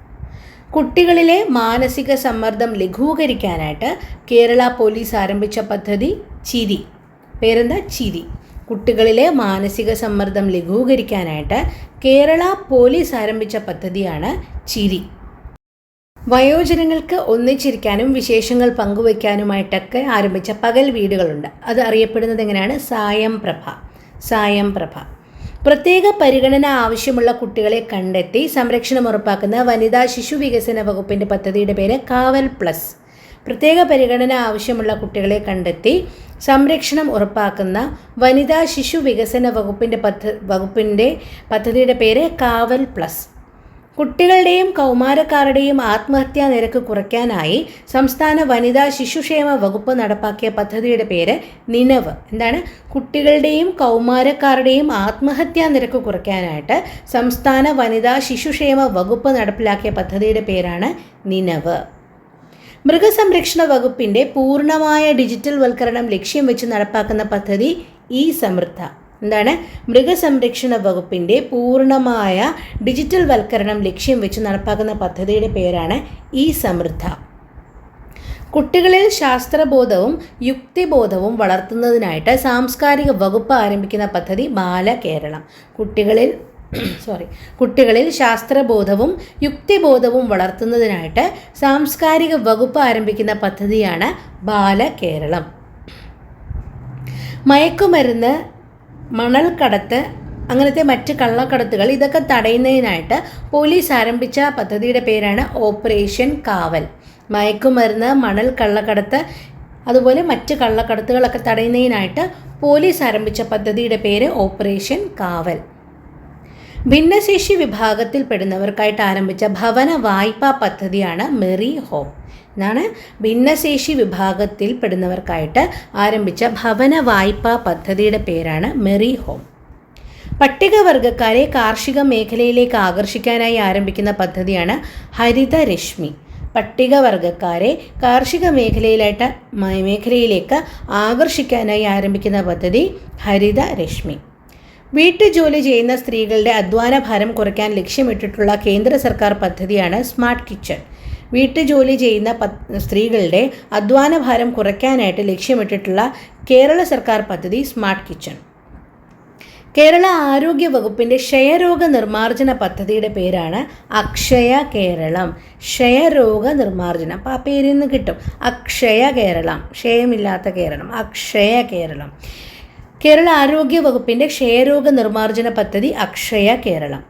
കുട്ടികളിലെ മാനസിക സമ്മർദ്ദം ലഘൂകരിക്കാനായിട്ട് കേരള പോലീസ് ആരംഭിച്ച പദ്ധതി ചിരി. പേരെന്താ? ചിരി. കുട്ടികളിലെ മാനസിക സമ്മർദ്ദം ലഘൂകരിക്കാനായിട്ട് കേരള പോലീസ് ആരംഭിച്ച പദ്ധതിയാണ് ചിരി. വയോജനങ്ങൾക്ക് ഒന്നിച്ചിരിക്കാനും വിശേഷങ്ങൾ പങ്കുവയ്ക്കാനുമായിട്ടൊക്കെ ആരംഭിച്ച പകൽ വീടുകളുണ്ട്. അത് അറിയപ്പെടുന്നത് എങ്ങനെയാണ്? സായം പ്രഭ. സായം പ്രഭ. പ്രത്യേക പരിഗണന ആവശ്യമുള്ള കുട്ടികളെ കണ്ടെത്തി സംരക്ഷണം ഉറപ്പാക്കുന്ന വനിതാ ശിശു വികസന വകുപ്പിൻ്റെ പദ്ധതിയുടെ പേര് കാവൽ പ്ലസ്. പ്രത്യേക പരിഗണന ആവശ്യമുള്ള കുട്ടികളെ കണ്ടെത്തി സംരക്ഷണം ഉറപ്പാക്കുന്ന വനിതാ ശിശു വികസന വകുപ്പിൻ്റെ പദ്ധതിയുടെ പേര് കാവൽ പ്ലസ്. കുട്ടികളുടെയും കൗമാരക്കാരുടെയും ആത്മഹത്യാ നിരക്ക് കുറയ്ക്കാനായി സംസ്ഥാന വനിതാ ശിശുക്ഷേമ വകുപ്പ് നടപ്പാക്കിയ പദ്ധതിയുടെ പേര് നിനവ്. എന്താണ്? കുട്ടികളുടെയും കൗമാരക്കാരുടെയും ആത്മഹത്യാ നിരക്ക് കുറയ്ക്കാനായിട്ട് സംസ്ഥാന വനിതാ ശിശുക്ഷേമ വകുപ്പ് നടപ്പിലാക്കിയ പദ്ധതിയുടെ പേരാണ് നിനവ്. മൃഗസംരക്ഷണ വകുപ്പിൻ്റെ പൂർണ്ണമായ ഡിജിറ്റൽ വൽക്കരണം ലക്ഷ്യം വെച്ച് നടപ്പാക്കുന്ന പദ്ധതി ഇ സമൃദ്ധ. എന്താണ്? മൃഗസംരക്ഷണ വകുപ്പിൻ്റെ പൂർണ്ണമായ ഡിജിറ്റൽ വൽക്കരണം ലക്ഷ്യം വെച്ച് നടപ്പാക്കുന്ന പദ്ധതിയുടെ പേരാണ് ഇ സമൃദ്ധ. കുട്ടികളിൽ ശാസ്ത്രബോധവും യുക്തിബോധവും വളർത്തുന്നതിനായിട്ട് സാംസ്കാരിക വകുപ്പ് ആരംഭിക്കുന്ന പദ്ധതി ബാലകേരളം. കുട്ടികളിൽ ശാസ്ത്രബോധവും യുക്തിബോധവും വളർത്തുന്നതിനായിട്ട് സാംസ്കാരിക വകുപ്പ് ആരംഭിക്കുന്ന പദ്ധതിയാണ് ബാലകേരളം. മയക്കുമരുന്ന്, മണൽക്കടത്ത്, അങ്ങനത്തെ മറ്റ് കള്ളക്കടത്തുകൾ ഇതൊക്കെ തടയുന്നതിനായിട്ട് പോലീസ് ആരംഭിച്ച പദ്ധതിയുടെ പേരാണ് ഓപ്പറേഷൻ കാവൽ. മയക്കുമരുന്ന്, മണൽ കള്ളക്കടത്ത്, അതുപോലെ മറ്റ് കള്ളക്കടത്തുകളൊക്കെ തടയുന്നതിനായിട്ട് പോലീസ് ആരംഭിച്ച പദ്ധതിയുടെ പേര് ഓപ്പറേഷൻ കാവൽ. ഭിന്നശേഷി വിഭാഗത്തിൽപ്പെടുന്നവർക്കായിട്ട് ആരംഭിച്ച ഭവന വായ്പാ പദ്ധതിയാണ് മെറി ഹോം. എന്നാണ് ഭിന്നശേഷി വിഭാഗത്തിൽപ്പെടുന്നവർക്കായിട്ട് ആരംഭിച്ച ഭവന വായ്പാ പദ്ധതിയുടെ പേരാണ് മെറി ഹോം. പട്ടികവർഗക്കാരെ കാർഷിക മേഖലയിലേക്ക് ആകർഷിക്കാനായി ആരംഭിക്കുന്ന പദ്ധതിയാണ് ഹരിതരശ്മി. പട്ടികവർഗക്കാരെ കാർഷിക മേഖലയിലേക്ക് ആകർഷിക്കാനായി ആരംഭിക്കുന്ന പദ്ധതി ഹരിതരശ്മി. വീട്ടുജോലി ചെയ്യുന്ന സ്ത്രീകളുടെ അധ്വാന ഭാരം കുറയ്ക്കാൻ ലക്ഷ്യമിട്ടിട്ടുള്ള കേന്ദ്ര സർക്കാർ പദ്ധതിയാണ് സ്മാർട്ട് കിച്ചൺ. വീട്ടുജോലി ചെയ്യുന്ന സ്ത്രീകളുടെ അധ്വാന ഭാരം കുറയ്ക്കാനായിട്ട് ലക്ഷ്യമിട്ടിട്ടുള്ള കേരള സർക്കാർ പദ്ധതി സ്മാർട്ട് കിച്ചൺ. കേരള ആരോഗ്യ വകുപ്പിൻ്റെ ക്ഷയരോഗ നിർമ്മാർജ്ജന പദ്ധതിയുടെ പേരാണ് അക്ഷയ കേരളം. ക്ഷയരോഗ നിർമ്മാർജ്ജനം, അപ്പോൾ ആ പേരിൽ നിന്ന് കിട്ടും അക്ഷയ കേരളം, ക്ഷയമില്ലാത്ത കേരളം, അക്ഷയ കേരളം. കേരള ആരോഗ്യ വകുപ്പിൻ്റെ ക്ഷയരോഗ നിർമ്മാർജ്ജന പദ്ധതി അക്ഷയ കേരളം.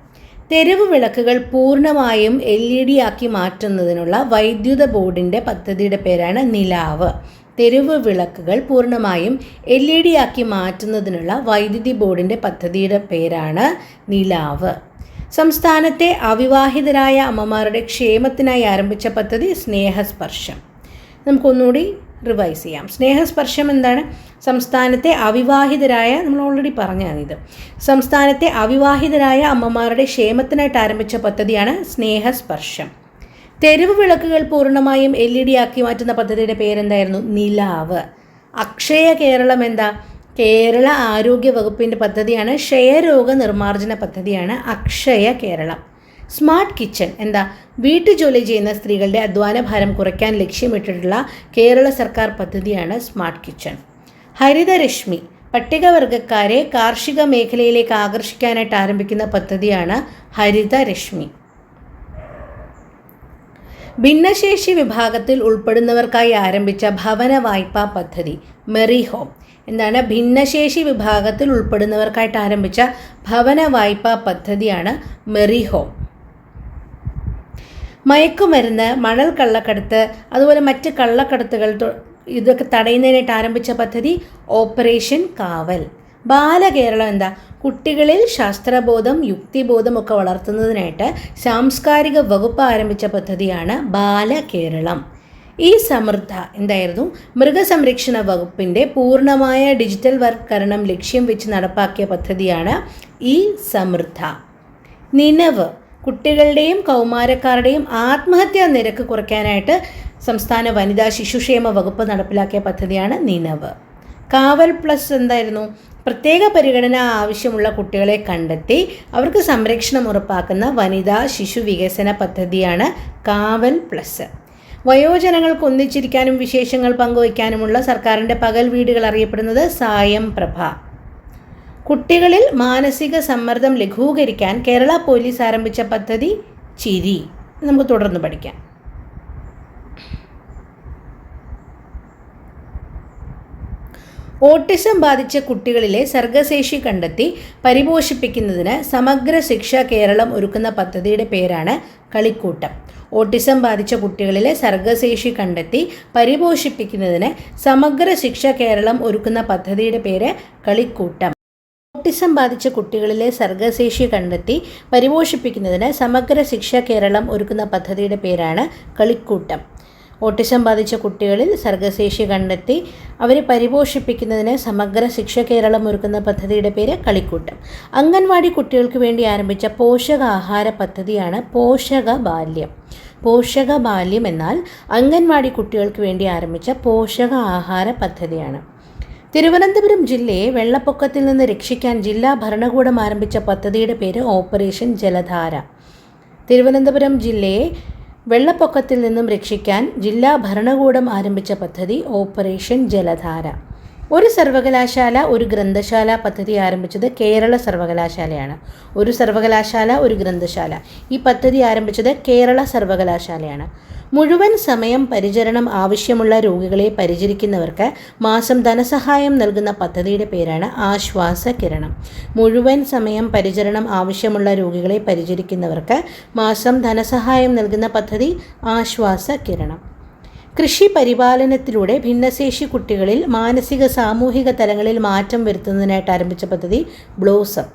തെരുവ് വിളക്കുകൾ പൂർണ്ണമായും LED ആക്കി മാറ്റുന്നതിനുള്ള വൈദ്യുത ബോർഡിൻ്റെ പദ്ധതിയുടെ പേരാണ് നിലാവ്. തെരുവ് വിളക്കുകൾ പൂർണ്ണമായും LED ആക്കി മാറ്റുന്നതിനുള്ള വൈദ്യുതി ബോർഡിൻ്റെ പദ്ധതിയുടെ പേരാണ് നിലാവ്. സംസ്ഥാനത്തെ അവിവാഹിതരായ അമ്മമാരുടെ ക്ഷേമത്തിനായി ആരംഭിച്ച പദ്ധതി സ്നേഹസ്പർശം. നമുക്കൊന്നുകൂടി റിവൈസ് ചെയ്യാം. സ്നേഹസ്പർശം എന്താണ്? സംസ്ഥാനത്തെ അവിവാഹിതരായ, നമ്മൾ ഓൾറെഡി പറഞ്ഞാണിത്, സംസ്ഥാനത്തെ അവിവാഹിതരായ അമ്മമാരുടെ ക്ഷേമത്തിനായിട്ട് ആരംഭിച്ച പദ്ധതിയാണ് സ്നേഹസ്പർശം. തെരുവ് വിളക്കുകൾ പൂർണ്ണമായും LED ആക്കി മാറ്റുന്ന പദ്ധതിയുടെ പേരെന്തായിരുന്നു? നിലാവ്. അക്ഷയ കേരളം എന്താ? കേരള ആരോഗ്യ വകുപ്പിൻ്റെ പദ്ധതിയാണ്. ക്ഷയരോഗ നിർമ്മാർജ്ജന പദ്ധതിയാണ് അക്ഷയ കേരളം. സ്മാർട്ട് കിച്ചൺ എന്താ? വീട്ടുജോലി ചെയ്യുന്ന സ്ത്രീകളുടെ അധ്വാന ഭാരം കുറയ്ക്കാൻ ലക്ഷ്യമിട്ടിട്ടുള്ള കേരള സർക്കാർ പദ്ധതിയാണ് സ്മാർട്ട് കിച്ചൺ. ഹരിതരശ്മി പട്ടികവർഗക്കാരെ കാർഷിക മേഖലയിലേക്ക് ആകർഷിക്കാനായിട്ട് ആരംഭിക്കുന്ന പദ്ധതിയാണ് ഹരിതരശ്മി. ഭിന്നശേഷി വിഭാഗത്തിൽ ഉൾപ്പെടുന്നവർക്കായി ആരംഭിച്ച ഭവന വായ്പാ പദ്ധതി മെറി ഹോം എന്താണ്? ഭിന്നശേഷി വിഭാഗത്തിൽ ഉൾപ്പെടുന്നവർക്കായിട്ട് ആരംഭിച്ച ഭവന വായ്പാ പദ്ധതിയാണ് മെറി ഹോം. മയക്കുമരുന്ന്, മണൽ കള്ളക്കടത്ത്, അതുപോലെ മറ്റ് കള്ളക്കടത്തുകൾ ഇതൊക്കെ തടയുന്നതിനായിട്ട് ആരംഭിച്ച പദ്ധതി ഓപ്പറേഷൻ കാവൽ. ബാലകേരളം എന്താ? കുട്ടികളിൽ ശാസ്ത്രബോധം, യുക്തിബോധം ഒക്കെ വളർത്തുന്നതിനായിട്ട് സാംസ്കാരിക വകുപ്പ് ആരംഭിച്ച പദ്ധതിയാണ് ബാലകേരളം. ഈ സമൃദ്ധ എന്തായിരുന്നു? മൃഗസംരക്ഷണ വകുപ്പിൻ്റെ പൂർണ്ണമായ ഡിജിറ്റൽ വൽക്കരണം ലക്ഷ്യം വെച്ച് നടപ്പാക്കിയ പദ്ധതിയാണ് ഈ സമൃദ്ധ. നിനവ് കുട്ടികളുടെയും കൗമാരക്കാരുടെയും ആത്മഹത്യാ നിരക്ക് കുറയ്ക്കാനായിട്ട് സംസ്ഥാന വനിതാ ശിശുക്ഷേമ വകുപ്പ് നടപ്പിലാക്കിയ പദ്ധതിയാണ് നിനവ്. കാവൽ പ്ലസ് എന്തായിരുന്നു? പ്രത്യേക പരിഗണന ആവശ്യമുള്ള കുട്ടികളെ കണ്ടെത്തി അവർക്ക് സംരക്ഷണം ഉറപ്പാക്കുന്ന വനിതാ ശിശു വികസന പദ്ധതിയാണ് കാവൽ പ്ലസ്. വയോജനങ്ങൾക്ക് ഒന്നിച്ചിരിക്കാനും വിശേഷങ്ങൾ പങ്കുവയ്ക്കാനുമുള്ള സർക്കാരിൻ്റെ പകൽ വീടുകൾ അറിയപ്പെടുന്നത് സായം പ്രഭ. കുട്ടികളിൽ മാനസിക സമ്മർദ്ദം ലഘൂകരിക്കാൻ കേരള പോലീസ് ആരംഭിച്ച പദ്ധതി ചിരി. നമുക്ക് തുടർന്ന് പഠിക്കാം. ഓട്ടിസം ബാധിച്ച കുട്ടികളിലെ സർഗശേഷി കണ്ടെത്തി പരിപോഷിപ്പിക്കുന്നതിന് സമഗ്ര ശിക്ഷ കേരളം ഒരുക്കുന്ന പദ്ധതിയുടെ പേരാണ് കളിക്കൂട്ടം. ഓട്ടിസം ബാധിച്ച കുട്ടികളിലെ സർഗശേഷി കണ്ടെത്തി പരിപോഷിപ്പിക്കുന്നതിന് സമഗ്ര ശിക്ഷ കേരളം ഒരുക്കുന്ന പദ്ധതിയുടെ പേര് കളിക്കൂട്ടം. ഓട്ടിസം ബാധിച്ച കുട്ടികളിലെ സർഗശേഷി കണ്ടെത്തി പരിപോഷിപ്പിക്കുന്നതിന് സമഗ്ര ശിക്ഷ കേരളം ഒരുക്കുന്ന പദ്ധതിയുടെ പേരാണ് കളിക്കൂട്ടം. ഓട്ടിസം ബാധിച്ച കുട്ടികളിൽ സർഗശേഷി കണ്ടെത്തി അവരെ പരിപോഷിപ്പിക്കുന്നതിന് സമഗ്ര ശിക്ഷ കേരളം ഒരുക്കുന്ന പദ്ധതിയുടെ പേര് കളിക്കൂട്ടം. അംഗൻവാടി കുട്ടികൾക്ക് വേണ്ടി ആരംഭിച്ച പോഷകാഹാര പദ്ധതിയാണ് പോഷക ബാല്യം. പോഷക ബാല്യം എന്നാൽ അംഗൻവാടി കുട്ടികൾക്ക് വേണ്ടി ആരംഭിച്ച പോഷക ആഹാര പദ്ധതിയാണ്. തിരുവനന്തപുരം ജില്ലയെ വെള്ളപ്പൊക്കത്തിൽ നിന്ന് രക്ഷിക്കാൻ ജില്ലാ ഭരണകൂടം ആരംഭിച്ച പദ്ധതിയുടെ പേര് ഓപ്പറേഷൻ ജലധാര. തിരുവനന്തപുരം ജില്ലയെ വെള്ളപ്പൊക്കത്തിൽ നിന്നും രക്ഷിക്കാൻ ജില്ലാ ഭരണകൂടം ആരംഭിച്ച പദ്ധതി ഓപ്പറേഷൻ ജലധാര. ഒരു സർവകലാശാല ഒരു ഗ്രന്ഥശാല പദ്ധതി ആരംഭിച്ചത് കേരള സർവകലാശാലയാണ്. ഒരു സർവകലാശാല ഒരു ഗ്രന്ഥശാല, ഈ പദ്ധതി ആരംഭിച്ചത് കേരള സർവകലാശാലയാണ്. മുഴുവൻ സമയം പരിചരണം ആവശ്യമുള്ള രോഗികളെ പരിചരിക്കുന്നവർക്ക് മാസം ധനസഹായം നൽകുന്ന പദ്ധതിയുടെ പേരാണ് ആശ്വാസ കിരണം. മുഴുവൻ സമയം പരിചരണം ആവശ്യമുള്ള രോഗികളെ പരിചരിക്കുന്നവർക്ക് മാസം ധനസഹായം നൽകുന്ന പദ്ധതി ആശ്വാസ കിരണം. കൃഷി പരിപാലനത്തിലൂടെ ഭിന്നശേഷി കുട്ടികളിൽ മാനസിക സാമൂഹിക തലങ്ങളിൽ മാറ്റം വരുത്തുന്നതിനായിട്ട് ആരംഭിച്ച പദ്ധതി ബ്ലോസം.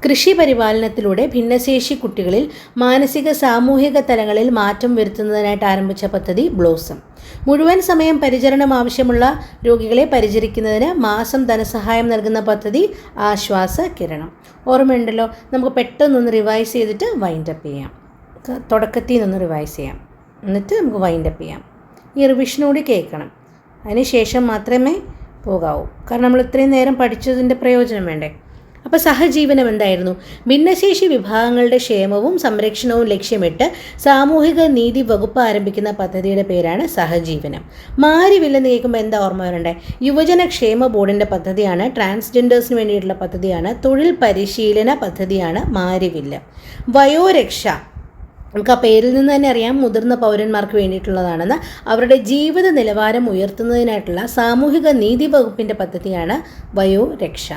കൃഷി പരിപാലനത്തിലൂടെ ഭിന്നശേഷി കുട്ടികളിൽ മാനസിക സാമൂഹിക തലങ്ങളിൽ മാറ്റം വരുത്തുന്നതിനായിട്ട് ആരംഭിച്ച പദ്ധതി ബ്ലോസം. മുഴുവൻ സമയം പരിചരണം ആവശ്യമുള്ള രോഗികളെ പരിചരിക്കുന്നതിന് മാസം ധനസഹായം നൽകുന്ന പദ്ധതി ആശ്വാസ കിരണം. ഓർമ്മയുണ്ടല്ലോ? നമുക്ക് പെട്ടെന്നൊന്ന് റിവൈസ് ചെയ്തിട്ട് വൈൻഡപ്പ് ചെയ്യാം. തുടക്കത്തിൽ നിന്നൊന്ന് റിവൈസ് ചെയ്യാം, എന്നിട്ട് നമുക്ക് വൈൻഡപ്പ് ചെയ്യാം. ഈ റിവിഷനോട് കേൾക്കണം, അതിനുശേഷം മാത്രമേ പോകാവൂ. കാരണം നമ്മൾ ഇത്രയും നേരം പഠിച്ചതിൻ്റെ പ്രയോജനം വേണ്ടേ? അപ്പോൾ സഹജീവനം എന്തായിരുന്നു? ഭിന്നശേഷി വിഭാഗങ്ങളുടെ ക്ഷേമവും സംരക്ഷണവും ലക്ഷ്യമിട്ട് സാമൂഹിക നീതി വകുപ്പ് ആരംഭിക്കുന്ന പദ്ധതിയുടെ പേരാണ് സഹജീവനം. മാരിവില്ല എന്ന് കേൾക്കുമ്പോൾ എന്താ ഓർമ്മ വരണ്ടേ? യുവജന ക്ഷേമ ബോർഡിൻ്റെ പദ്ധതിയാണ്. ട്രാൻസ്ജെൻഡേഴ്സിന് വേണ്ടിയിട്ടുള്ള പദ്ധതിയാണ്. തൊഴിൽ പരിശീലന പദ്ധതിയാണ് മാരിവില്ല. വയോരക്ഷ, നമുക്ക് ആ പേരിൽ നിന്ന് തന്നെ അറിയാം മുതിർന്ന പൗരന്മാർക്ക് വേണ്ടിയിട്ടുള്ളതാണെന്ന്. അവരുടെ ജീവിത നിലവാരം ഉയർത്തുന്നതിനായിട്ടുള്ള സാമൂഹിക നീതി വകുപ്പിൻ്റെ പദ്ധതിയാണ് വയോരക്ഷ.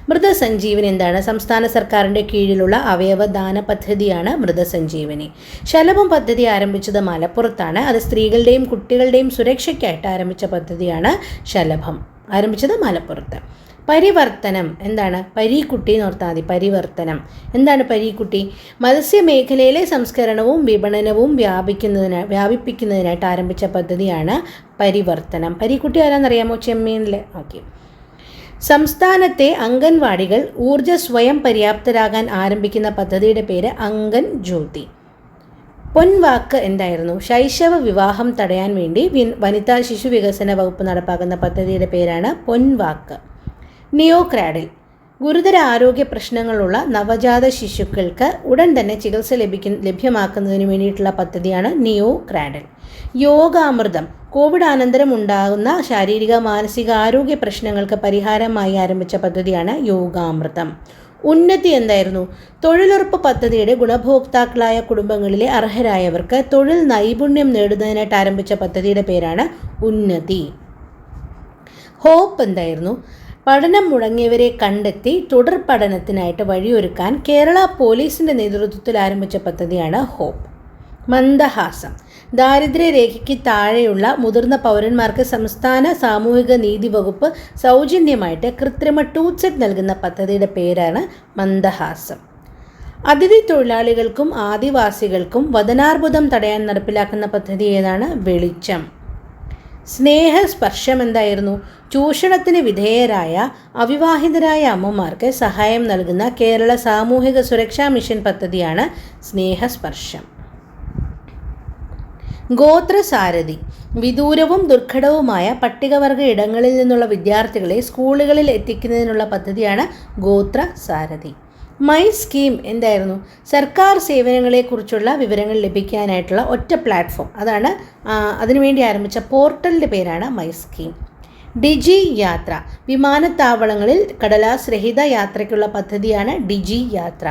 മൃതസഞ്ജീവനി എന്താണ്? സംസ്ഥാന സർക്കാരിൻ്റെ കീഴിലുള്ള അവയവദാന പദ്ധതിയാണ് മൃതസഞ്ജീവനി. ശലഭം പദ്ധതി ആരംഭിച്ചത് മലപ്പുറത്താണ്. അത് സ്ത്രീകളുടെയും കുട്ടികളുടെയും സുരക്ഷയ്ക്കായിട്ട് ആരംഭിച്ച പദ്ധതിയാണ് ശലഭം, ആരംഭിച്ചത് മലപ്പുറത്ത്. പരിവർത്തനം എന്താണ്? പരീക്കുട്ടി എന്ന് ഓർത്താൽ മതി. പരിവർത്തനം എന്താണ് പരീക്കുട്ടി? മത്സ്യമേഖലയിലെ സംസ്കരണവും വിപണനവും വ്യാപിപ്പിക്കുന്നതിനായിട്ട് ആരംഭിച്ച പദ്ധതിയാണ് പരിവർത്തനം. പരീക്കുട്ടി ആരാന്നറിയാമോ? ചെമ്മീനിലെ. ഓക്കെ. സംസ്ഥാനത്തെ അംഗൻവാടികൾ ഊർജ്ജ സ്വയം പര്യാപ്തരാകാൻ ആരംഭിക്കുന്ന പദ്ധതിയുടെ പേര് അംഗൻ ജ്യോതി. പൊൻവാക്ക് എന്തായിരുന്നു? ശൈശവ വിവാഹം തടയാൻ വേണ്ടി വനിതാ ശിശു വികസന വകുപ്പ് നടപ്പാക്കുന്ന പദ്ധതിയുടെ പേരാണ് പൊൻവാക്ക്. നിയോ ക്രാഡിൽ ഗുരുതര ആരോഗ്യ പ്രശ്നങ്ങളുള്ള നവജാത ശിശുക്കൾക്ക് ഉടൻ തന്നെ ചികിത്സ ലഭ്യമാക്കുന്നതിന് വേണ്ടിയിട്ടുള്ള പദ്ധതിയാണ് നിയോ ക്രാഡിൽ. യോഗാമൃതം കോവിഡ് അനന്തരം ഉണ്ടാകുന്ന ശാരീരിക മാനസിക ആരോഗ്യ പ്രശ്നങ്ങൾക്ക് പരിഹാരമായി ആരംഭിച്ച പദ്ധതിയാണ് യോഗാമൃതം. ഉന്നതി എന്തായിരുന്നു? തൊഴിലുറപ്പ് പദ്ധതിയുടെ ഗുണഭോക്താക്കളായ കുടുംബങ്ങളിലെ അർഹരായവർക്ക് തൊഴിൽ നൈപുണ്യം നേടുന്നതിനായിട്ട് ആരംഭിച്ച പദ്ധതിയുടെ പേരാണ് ഉന്നതി. ഹോപ്പ് എന്തായിരുന്നു? പഠനം മുടങ്ങിയവരെ കണ്ടെത്തി തുടർ പഠനത്തിനായിട്ട് വഴിയൊരുക്കാൻ കേരള പോലീസിൻ്റെ നേതൃത്വത്തിൽ ആരംഭിച്ച പദ്ധതിയാണ് ഹോപ്പ്. മന്ദഹാസം ദാരിദ്ര്യരേഖയ്ക്ക് താഴെയുള്ള മുതിർന്ന പൗരന്മാർക്ക് സംസ്ഥാന സാമൂഹിക നീതി വകുപ്പ് സൗജന്യമായിട്ട് കൃത്രിമ ടൂത്ത് സെറ്റ് നൽകുന്ന പദ്ധതിയുടെ പേരാണ് മന്ദഹാസം. അതിഥി തൊഴിലാളികൾക്കും ആദിവാസികൾക്കും വദനാർബുദം തടയാൻ നടപ്പിലാക്കുന്ന പദ്ധതി ഏതാണ്? വെളിച്ചം. സ്നേഹസ്പർശം എന്തായിരുന്നു? ചൂഷണത്തിന് വിധേയരായ അവിവാഹിതരായ അമ്മമാർക്ക് സഹായം നൽകുന്ന കേരള സാമൂഹിക സുരക്ഷാ മിഷൻ പദ്ധതിയാണ് സ്നേഹസ്പർശം. ഗോത്രസാരഥി വിദൂരവും ദുർഘടവുമായ പട്ടികവർഗ ഇടങ്ങളിൽ നിന്നുള്ള വിദ്യാർത്ഥികളെ സ്കൂളുകളിൽ എത്തിക്കുന്നതിനുള്ള പദ്ധതിയാണ് ഗോത്രസാരഥി. മൈ സ്കീം എന്തായിരുന്നു? സർക്കാർ സേവനങ്ങളെക്കുറിച്ചുള്ള വിവരങ്ങൾ ലഭിക്കാനായിട്ടുള്ള ഒറ്റ പ്ലാറ്റ്ഫോം. അതാണ് അതിനുവേണ്ടി ആരംഭിച്ച പോർട്ടലിൻ്റെ പേരാണ് മൈ സ്കീം. ഡിജി യാത്ര വിമാനത്താവളങ്ങളിൽ കടലാസ് രഹിത യാത്രയ്ക്കുള്ള പദ്ധതിയാണ് ഡിജി യാത്ര.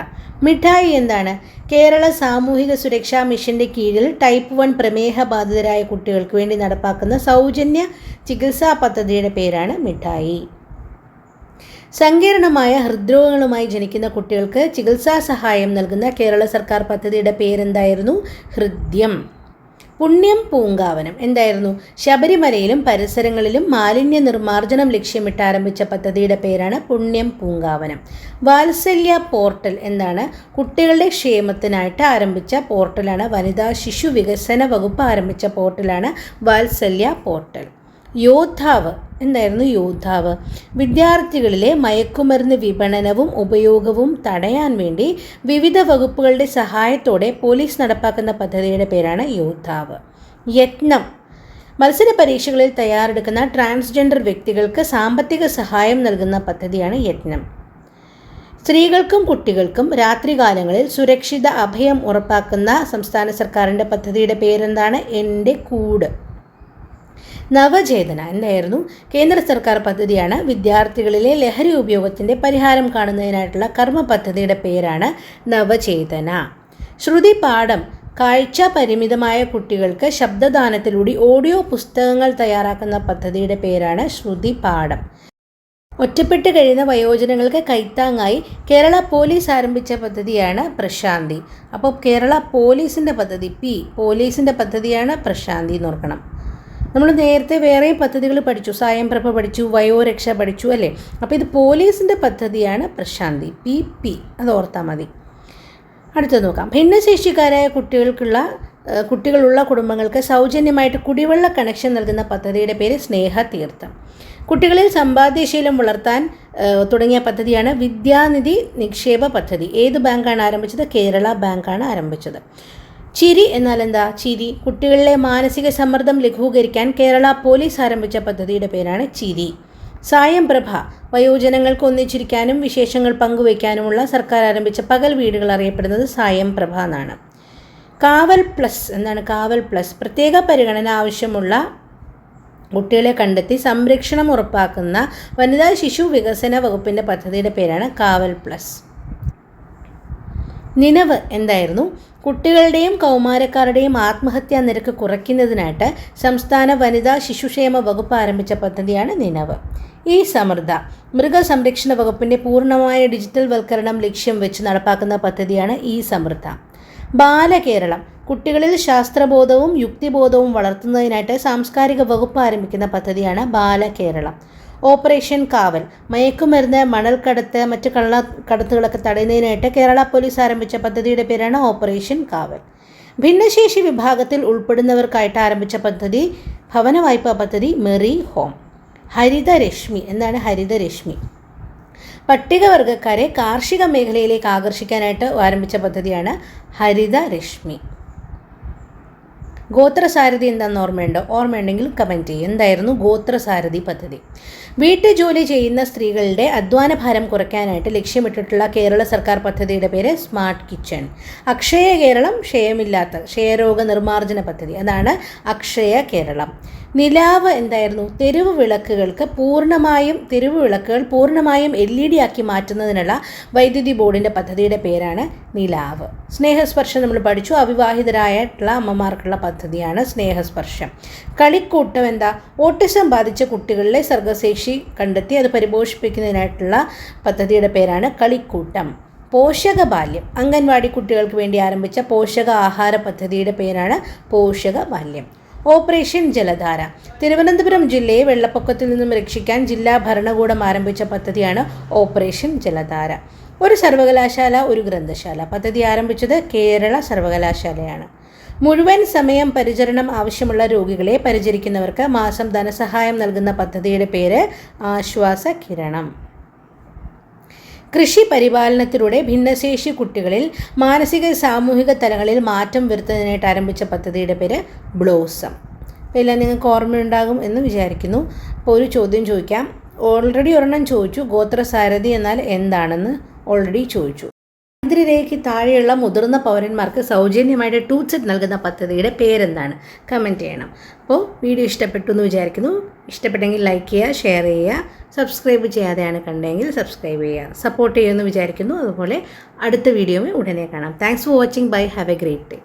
മിഠായി എന്താണ്? കേരള സാമൂഹിക സുരക്ഷാ മിഷൻ്റെ കീഴിൽ ടൈപ്പ് 1 പ്രമേഹ ബാധിതരായ കുട്ടികൾക്ക് വേണ്ടി നടപ്പാക്കുന്ന സൗജന്യ ചികിത്സാ പദ്ധതിയുടെ പേരാണ് മിഠായി. സങ്കീർണമായ ഹൃദ്രോഗങ്ങളുമായി ജനിക്കുന്ന കുട്ടികൾക്ക് ചികിത്സാ സഹായം നൽകുന്ന കേരള സർക്കാർ പദ്ധതിയുടെ പേരെന്തായിരുന്നു? ഹൃദ്യം. പുണ്യം പൂങ്കാവനം എന്തായിരുന്നു? ശബരിമലയിലും പരിസരങ്ങളിലും മാലിന്യ നിർമ്മാർജ്ജനം ലക്ഷ്യമിട്ട് ആരംഭിച്ച പദ്ധതിയുടെ പേരാണ് പുണ്യം പൂങ്കാവനം. വാത്സല്യ പോർട്ടൽ എന്താണ്? കുട്ടികളുടെ ക്ഷേമത്തിനായിട്ട് ആരംഭിച്ച പോർട്ടലാണ്. വനിതാ ശിശു വികസന വകുപ്പ് ആരംഭിച്ച പോർട്ടലാണ് വാത്സല്യ പോർട്ടൽ. യോദ്ധാവ് എന്തായിരുന്നു? യോദ്ധാവ് വിദ്യാർത്ഥികളിലെ മയക്കുമരുന്ന് വിപണനവും ഉപയോഗവും തടയാൻ വേണ്ടി വിവിധ വകുപ്പുകളുടെ സഹായത്തോടെ പോലീസ് നടപ്പാക്കുന്ന പദ്ധതിയുടെ പേരാണ് യോദ്ധാവ്. യത്നം മത്സര പരീക്ഷകളിൽ തയ്യാറെടുക്കുന്ന ട്രാൻസ്ജെൻഡർ വ്യക്തികൾക്ക് സാമ്പത്തിക സഹായം നൽകുന്ന പദ്ധതിയാണ് യത്നം. സ്ത്രീകൾക്കും കുട്ടികൾക്കും രാത്രികാലങ്ങളിൽ സുരക്ഷിത അഭയം ഉറപ്പാക്കുന്ന സംസ്ഥാന സർക്കാരിൻ്റെ പദ്ധതിയുടെ പേരെന്താണ്? എൻ്റെ കൂട്. നവചേതന എന്തായിരുന്നു? കേന്ദ്ര സർക്കാർ പദ്ധതിയാണ്. വിദ്യാർത്ഥികളിലെ ലഹരി ഉപയോഗത്തിൻ്റെ പരിഹാരം കാണുന്നതിനായിട്ടുള്ള കർമ്മ പദ്ധതിയുടെ പേരാണ് നവചേതന. ശ്രുതി പാഠം കാഴ്ച പരിമിതമായ കുട്ടികൾക്ക് ശബ്ദദാനത്തിലൂടെ ഓഡിയോ പുസ്തകങ്ങൾ തയ്യാറാക്കുന്ന പദ്ധതിയുടെ പേരാണ് ശ്രുതി പാഠം. ഒറ്റപ്പെട്ട് കഴിയുന്ന വയോജനങ്ങൾക്ക് കൈത്താങ്ങായി കേരള പോലീസ് ആരംഭിച്ച പദ്ധതിയാണ് പ്രശാന്തി. അപ്പോൾ കേരള പോലീസിൻ്റെ പദ്ധതി പോലീസിൻ്റെ പദ്ധതിയാണ് പ്രശാന്തി എന്ന് ഓർക്കണം. നമ്മൾ നേരത്തെ വേറെ പദ്ധതികൾ പഠിച്ചു, സ്വയംപ്രഭ പഠിച്ചു, വയോരക്ഷ പഠിച്ചു അല്ലേ. അപ്പോൾ ഇത് പോലീസിൻ്റെ പദ്ധതിയാണ് പ്രശാന്തി. പി അത് ഓർത്താൽ മതി. അടുത്തത് നോക്കാം. ഭിന്നശേഷിക്കാരായ കുട്ടികളുള്ള കുടുംബങ്ങൾക്ക് സൗജന്യമായിട്ട് കുടിവെള്ള കണക്ഷൻ നൽകുന്ന പദ്ധതിയുടെ പേര് സ്നേഹതീർത്ഥം. കുട്ടികളിൽ സമ്പാദ്യശീലം വളർത്താൻ തുടങ്ങിയ പദ്ധതിയാണ് വിദ്യാനിധി നിക്ഷേപ പദ്ധതി. ഏത് ബാങ്കാണ് ആരംഭിച്ചത്? കേരള ബാങ്കാണ് ആരംഭിച്ചത്. ചിരി എന്നാൽ എന്താ? ചിരി കുട്ടികളിലെ മാനസിക സമ്മർദ്ദം ലഘൂകരിക്കാൻ കേരള പോലീസ് ആരംഭിച്ച പദ്ധതിയുടെ പേരാണ് ചിരി. സായംപ്രഭ വയോജനങ്ങൾക്ക് ഒന്നിച്ചിരിക്കാനും വിശേഷങ്ങൾ പങ്കുവയ്ക്കാനുമുള്ള സർക്കാർ ആരംഭിച്ച പകൽ വീടുകൾ അറിയപ്പെടുന്നത് സായംപ്രഭ എന്നാണ്. കാവൽ പ്ലസ് എന്താണ്? കാവൽ പ്ലസ് പ്രത്യേക പരിഗണന ആവശ്യമുള്ള കുട്ടികളെ കണ്ടെത്തി സംരക്ഷണം ഉറപ്പാക്കുന്ന വനിതാ ശിശു വികസന വകുപ്പിൻ്റെ പദ്ധതിയുടെ പേരാണ് കാവൽ പ്ലസ്. നിനവ് എന്തായിരുന്നു? കുട്ടികളുടെയും കൗമാരക്കാരുടെയും ആത്മഹത്യാ നിരക്ക് കുറയ്ക്കുന്നതിനായിട്ട് സംസ്ഥാന വനിതാ ശിശുക്ഷേമ വകുപ്പ് ആരംഭിച്ച പദ്ധതിയാണ് നിനവ്. ഈ സമൃദ്ധ മൃഗസംരക്ഷണ വകുപ്പിൻ്റെ പൂർണ്ണമായ ഡിജിറ്റൽ വൽക്കരണം ലക്ഷ്യം വെച്ച് നടപ്പാക്കുന്ന പദ്ധതിയാണ് ഈ സമൃദ്ധ. ബാലകേരളം കുട്ടികളിൽ ശാസ്ത്രബോധവും യുക്തിബോധവും വളർത്തുന്നതിനായിട്ട് സാംസ്കാരിക വകുപ്പ് ആരംഭിക്കുന്ന പദ്ധതിയാണ് ബാലകേരളം. ഓപ്പറേഷൻ കാവൽ, മയക്കുമരുന്ന്, മണൽക്കടത്ത്, മറ്റ് കള്ളക്കടത്തുകളൊക്കെ തടയുന്നതിനായിട്ട് കേരള പോലീസ് ആരംഭിച്ച പദ്ധതിയുടെ പേരാണ് ഓപ്പറേഷൻ കാവൽ. ഭിന്നശേഷി വിഭാഗത്തിൽ ഉൾപ്പെടുന്നവർക്കായിട്ട് ആരംഭിച്ച പദ്ധതി ഭവന വായ്പാ പദ്ധതി മെറി ഹോം. ഹരിതരശ്മി, എന്താണ് ഹരിതരശ്മി? പട്ടികവർഗക്കാരെ കാർഷിക മേഖലയിലേക്ക് ആകർഷിക്കാനായിട്ട് ആരംഭിച്ച പദ്ധതിയാണ് ഹരിതരശ്മി. ഗോത്രസാരഥി എന്താണെന്ന് ഓർമ്മയുണ്ടെങ്കിൽ കമൻറ്റ് ചെയ്യും. എന്തായിരുന്നു ഗോത്രസാരഥി പദ്ധതി? വീട്ടുജോലി ചെയ്യുന്ന സ്ത്രീകളുടെ അധ്വാന ഭാരം കുറയ്ക്കാനായിട്ട് ലക്ഷ്യമിട്ടിട്ടുള്ള കേരള സർക്കാർ പദ്ധതിയുടെ പേര് സ്മാർട്ട് കിച്ചൺ. അക്ഷയ കേരളം, ക്ഷയരോഗ നിർമ്മാർജ്ജന പദ്ധതി, അതാണ് അക്ഷയ കേരളം. നിലാവ് എന്തായിരുന്നു? തെരുവ് വിളക്കുകൾ പൂർണ്ണമായും LED ആക്കി മാറ്റുന്നതിനുള്ള വൈദ്യുതി ബോർഡിൻ്റെ പദ്ധതിയുടെ പേരാണ് നിലാവ്. സ്നേഹസ്പർശം നമ്മൾ പഠിച്ചു. അവിവാഹിതരായിട്ടുള്ള അമ്മമാർക്കുള്ള പദ്ധതിയാണ് സ്നേഹസ്പർശം. കളിക്കൂട്ടം എന്താ? ഓട്ടിസം ബാധിച്ച കുട്ടികളിലെ സർഗശേഷി കണ്ടെത്തി അത് പരിപോഷിപ്പിക്കുന്നതിനായിട്ടുള്ള പദ്ധതിയുടെ പേരാണ് കളിക്കൂട്ടം. പോഷകബാല്യം, അംഗൻവാടി കുട്ടികൾക്ക് വേണ്ടി ആരംഭിച്ച പോഷക ആഹാര പദ്ധതിയുടെ പേരാണ് പോഷകബാല്യം. ഓപ്പറേഷൻ ജലധാര, തിരുവനന്തപുരം ജില്ലയെ വെള്ളപ്പൊക്കത്തിൽ നിന്നും രക്ഷിക്കാൻ ജില്ലാ ഭരണകൂടം ആരംഭിച്ച പദ്ധതിയാണ് ഓപ്പറേഷൻ ജലധാര. ഒരു സർവകലാശാല ഒരു ഗ്രന്ഥശാല, പദ്ധതി ആരംഭിച്ചത് കേരള സർവകലാശാലയാണ്. മുഴുവൻ സമയം പരിചരണം ആവശ്യമുള്ള രോഗികളെ പരിചരിക്കുന്നവർക്ക് മാസം ധനസഹായം നൽകുന്ന പദ്ധതിയുടെ പേര് ആശ്വാസകിരണം. കൃഷി പരിപാലനത്തിലൂടെ ഭിന്നശേഷി കുട്ടികളിൽ മാനസിക സാമൂഹിക തലങ്ങളിൽ മാറ്റം വരുത്തുന്നതിനായിട്ട് ആരംഭിച്ച പദ്ധതിയുടെ പേര് ബ്ലോസം. അപ്പോൾ എല്ലാം നിങ്ങൾക്ക് ഓർമ്മയുണ്ടാകും എന്ന് വിചാരിക്കുന്നു. അപ്പോൾ ഒരു ചോദ്യം ചോദിക്കാം. ഓൾറെഡി ഒരെണ്ണം ചോദിച്ചു, ഗോത്രസാരഥി എന്നാൽ എന്താണെന്ന് ഓൾറെഡി ചോദിച്ചു. ദാരിദ്ര്യരേഖയ്ക്ക് താഴെയുള്ള മുതിർന്ന പൗരന്മാർക്ക് സൗജന്യമായിട്ട് ടൂത്ത് സെറ്റ് നൽകുന്ന പദ്ധതിയുടെ പേരെന്താണ്? കമൻറ്റ് ചെയ്യണം. അപ്പോൾ വീഡിയോ ഇഷ്ടപ്പെട്ടു എന്ന് വിചാരിക്കുന്നു. ഇഷ്ടപ്പെട്ടെങ്കിൽ ലൈക്ക് ചെയ്യുക, ഷെയർ ചെയ്യുക. സബ്സ്ക്രൈബ് ചെയ്യാതെയാണ് കണ്ടെങ്കിൽ സബ്സ്ക്രൈബ് ചെയ്യുക. സപ്പോർട്ട് ചെയ്യുമെന്ന് വിചാരിക്കുന്നു. അതുപോലെ അടുത്ത വീഡിയോയിൽ ഉടനെ കാണാം. Thanks for watching. Bye. Have a great day.